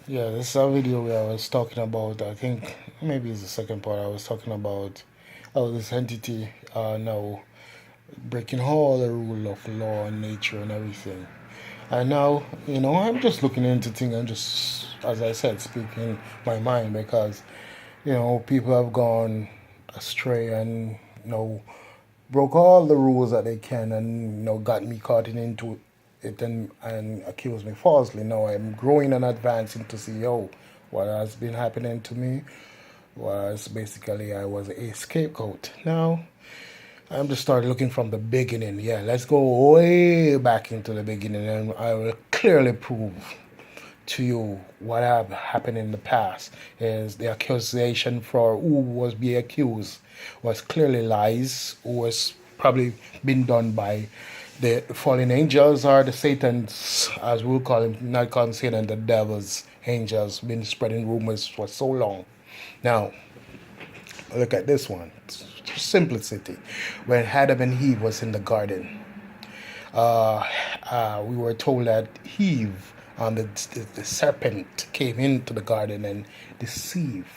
Yeah, this is a video where I was talking about, I think maybe it's the second part. I was talking about this entity now breaking all the rule of law and nature and everything. And now, I'm just looking into things and just, as I said, speaking my mind because, people have gone astray and, broke all the rules that they can and, got me caught into it and accused me falsely. Now I'm growing and advancing to see, what has been happening to me was basically I was a scapegoat. Now I'm just started looking from the beginning. Yeah, let's go way back into the beginning, and I will clearly prove to you what have happened in the past. Is the accusation for who was being accused was clearly lies, who was probably been done by the fallen angels or the Satans, as we'll call him, not calling Satan, the devil's angels, been spreading rumors for so long. Now, look at this one. Simplicity. When Adam and Eve was in the garden, we were told that Eve, the serpent, came into the garden and deceived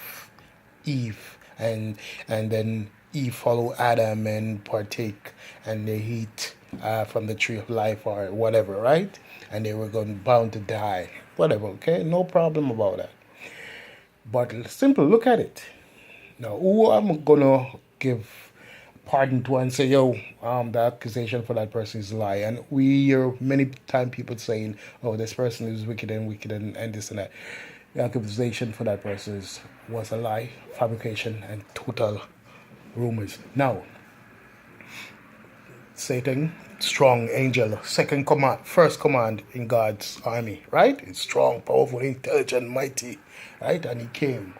Eve, and then Eve followed Adam and partake, and they eat from the tree of life or whatever, right? And they were going bound to die, whatever. Okay, no problem about that. But simple, look at it. Now, who I'm gonna give pardon to and say, the accusation for that person is a lie. And we hear many time people saying, oh, this person is wicked and this and that. The accusation for that person was a lie, fabrication, and total rumors. Now, Satan, strong angel, second command, first command in God's army, right? It's strong, powerful, intelligent, mighty, right? And he came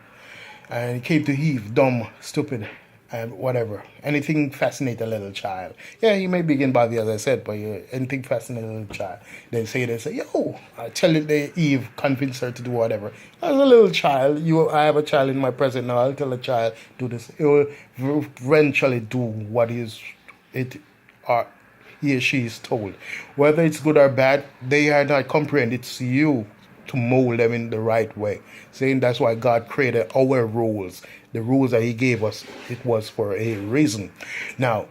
to Eve, dumb, stupid, and whatever. Anything fascinate a little child. Yeah, you may begin by the other said, but anything fascinate a little child. They say, I tell you, Eve convince her to do whatever. As a little child, I have a child in my present now. I'll tell a child do this. It will eventually do what is it or he or she is told. Whether it's good or bad, they are not comprehend. It's you to mold them in the right way. Saying that's why God created our rules. The rules that He gave us, it was for a reason. Now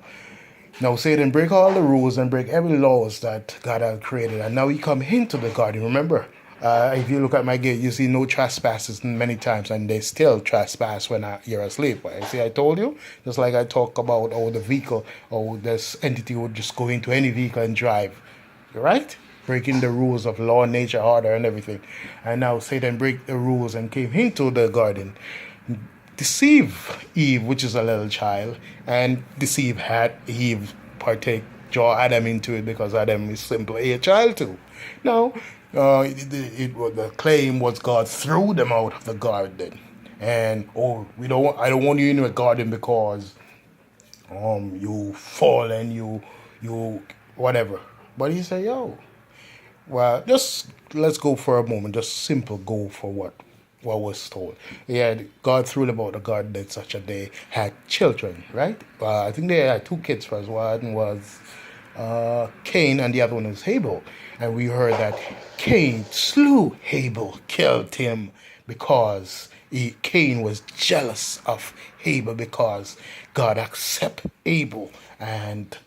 Satan break all the rules and break every laws that God had created. And now he come into the garden. Remember, if you look at my gate, you see no trespasses many times, and they still trespass when you're asleep. I see, I told you, just like I talk about the vehicle, this entity would just go into any vehicle and drive, right? Breaking the rules of law, nature, order, and everything. And now Satan break the rules and came into the garden, deceive Eve, which is a little child, and deceive Eve, partake, draw Adam into it because Adam is simply a child too. Now, the claim was God threw them out of the garden, and I don't want you in the garden because you fall and you whatever. But he said, well, just let's go for a moment. Just simple go for what was told. Yeah, God threw them out the garden that such a day had children, right? I think they had two kids first. One was Cain, and the other one was Abel. And we heard that Cain slew Abel, killed him because Cain was jealous of Abel because God accepted Abel and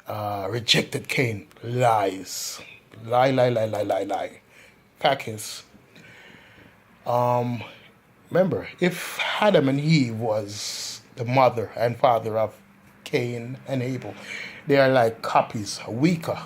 rejected Cain. Lies. Lie, lie, lie, lie, lie, lie. Fact is, remember, if Adam and Eve was the mother and father of Cain and Abel, they are like copies, a weaker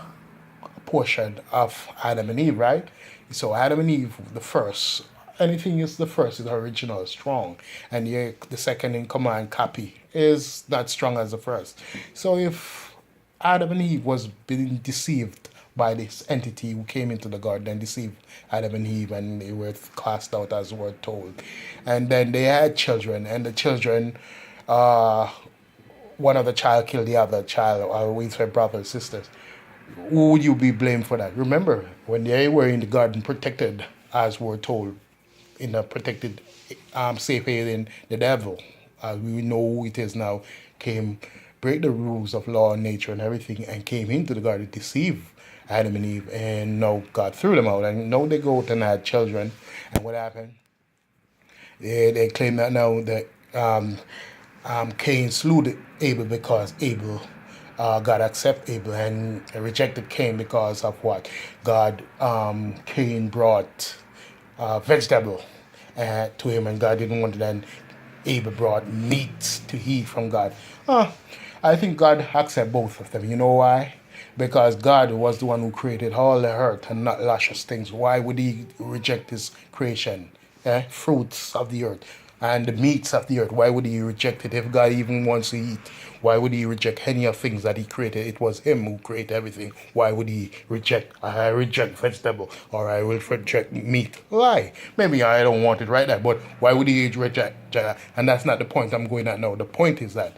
portion of Adam and Eve, right? So Adam and Eve, the first, anything is the first is original, strong, and the second in command copy is not strong as the first. So if Adam and Eve was being deceived by this entity who came into the garden and deceived Adam and Eve, and they were cast out as were told, and then they had children, and the children, one of the child killed the other child, or with their brothers, sisters. Who would you be blamed for that? Remember, when they were in the garden protected, as we're told, in a protected, safe haven, the devil, as we know who it is now, came, break the rules of law and nature and everything, and came into the garden, deceive Adam and Eve, and no, God threw them out. And now they go out and had children. And what happened? They claim that now that Cain slew Abel because Abel, God accepted Abel and rejected Cain because of what? Cain brought vegetable to him, and God didn't want it, and Abel brought meat to eat from God. I think God accepted both of them. You know why? Because God was the one who created all the earth and not luscious things. Why would he reject his creation? Fruits of the earth and the meats of the earth. Why would he reject it if God even wants to eat? Why would he reject any of things that he created? It was him who created everything. Why would he reject? I reject vegetable or I will reject meat. Why? Maybe I don't want it right now, but why would he reject that? And that's not the point I'm going at now. The point is that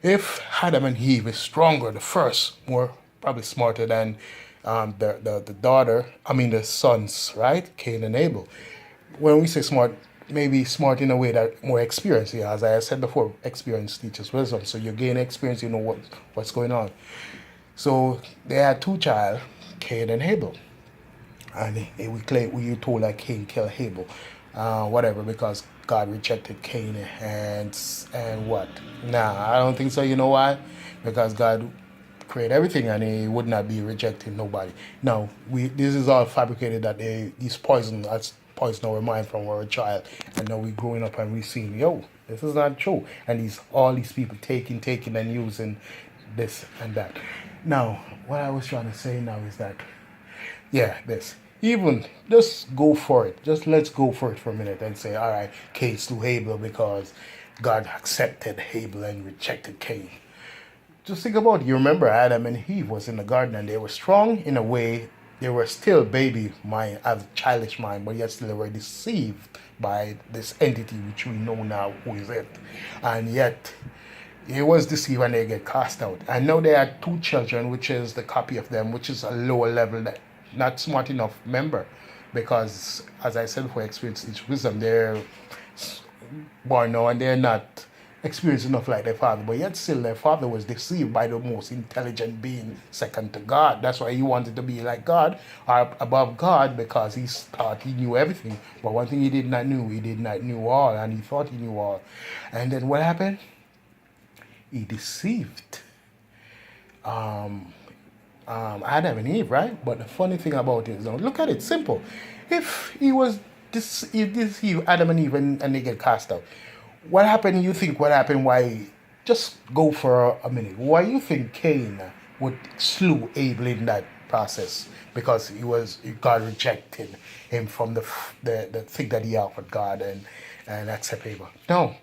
if Adam and Eve is stronger, the first, more probably smarter than the daughter, I mean the sons, right? Cain and Abel. When we say smart, maybe smart in a way that more experience. Yeah, as I said before, experience teaches wisdom. So you gain experience, you know what's going on. So they had two child, Cain and Abel, and we told that Cain killed Abel, whatever, because God rejected Cain and what? Nah, I don't think so. You know why? Because God create everything and he would not be rejecting nobody. Now this is all fabricated that these poison that's poison our mind from our child, and now we growing up and we seeing, yo, this is not true, and all these people taking and using this and that. Now what I was trying to say now is that this, even just go for it, just let's go for it for a minute and say, all right, Cain slew Abel because God accepted Abel and rejected Cain. Just think about it. You remember Adam and Eve was in the garden and they were strong in a way. They were still baby mind, have childish mind, but yet still they were deceived by this entity which we know now who is it. And yet he was deceived and they get cast out. And now they had two children, which is the copy of them, which is a lower level, that not smart enough member. Because as I said, for experience teach wisdom, they're born now and they're not experienced enough like their father, but yet still their father was deceived by the most intelligent being second to God. That's why he wanted to be like God or above God, because he thought he knew everything. But one thing he did not know all, and he thought he knew all. And then what happened? He deceived Adam and Eve, right? But the funny thing about it is, look at it, simple. If he deceived Adam and Eve and they get cast out, what happened? You think what happened? Why? Just go for a minute. Why you think Cain would slew Abel in that process? Because God rejected him from the thing that he offered God and accept Abel. No.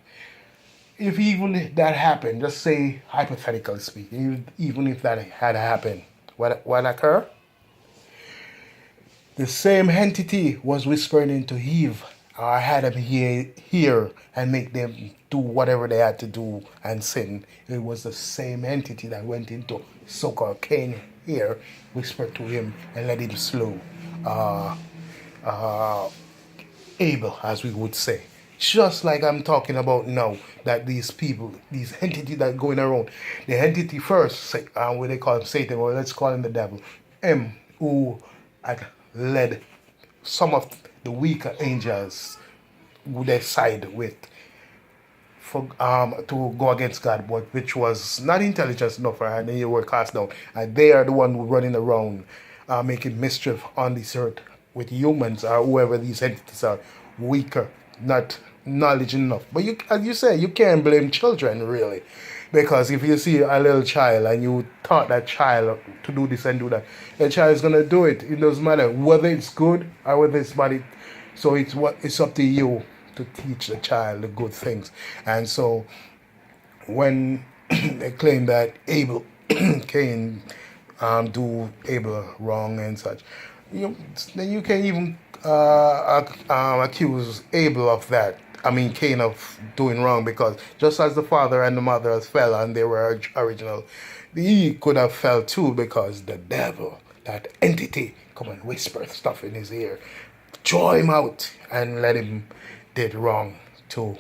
If even that happened, just say hypothetically speaking, even if that had happened, what occurred? The same entity was whispering into Eve. I had them hear and make them do whatever they had to do and sin. It was the same entity that went into so-called Cain here, whispered to him and let him slew Abel, as we would say. Just like I'm talking about now, that these people, these entities that going around, the entity first, what they call him Satan, or let's call him the devil, who had led some of the weaker angels who they side with to go against God, but which was not intelligent enough, and they were cast down. And they are the one who running around making mischief on this earth with humans or whoever these entities are, weaker, not knowledge enough. But as you say, you can't blame children really. Because if you see a little child and you taught that child to do this and do that, the child is going to do it. It doesn't matter whether it's good or whether it's bad. So it's up to you to teach the child the good things. And so when they claim that Abel, Cain, do Abel wrong and such, then you can even accuse Abel of that. I mean, Cain of doing wrong, because just as the father and the mother fell and they were original, he could have fell too, because the devil, that entity, come and whisper stuff in his ear, draw him out and let him did wrong to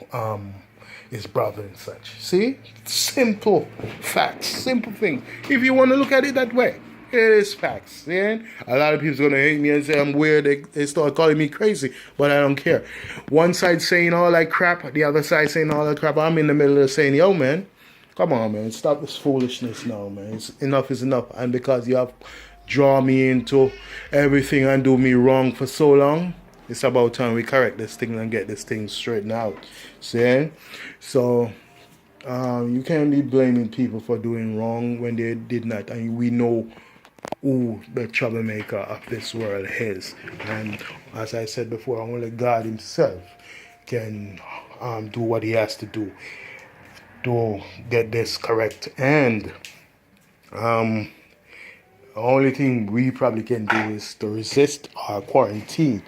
his brother and such. See? Simple facts, simple things. If you want to look at it that way, It is facts. Yeah? A lot of people's gonna hate me and say I'm weird. They start calling me crazy, but I don't care. One side saying all that crap, the other side saying all that crap. I'm in the middle of saying, yo, man, come on, man, stop this foolishness now, man. Enough is enough. And because you have drawn me into everything and do me wrong for so long, it's about time we correct this thing and get this thing straightened out. See? So you can't be blaming people for doing wrong when they did not. And we know who the troublemaker of this world is. And as I said before, only God himself can do what he has to do to get this correct. And the only thing we probably can do is to resist our quarantine,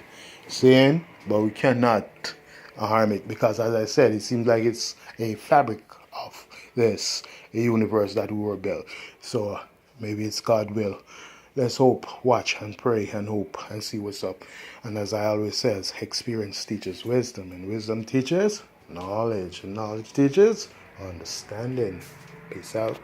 saying, but we cannot harm it because, as I said, it seems like it's a fabric of this a universe that we were built. So maybe it's God will. Let's hope, watch, and pray, and hope, and see what's up. And as I always says, experience teaches wisdom, and wisdom teaches knowledge, and knowledge teaches understanding. Peace out.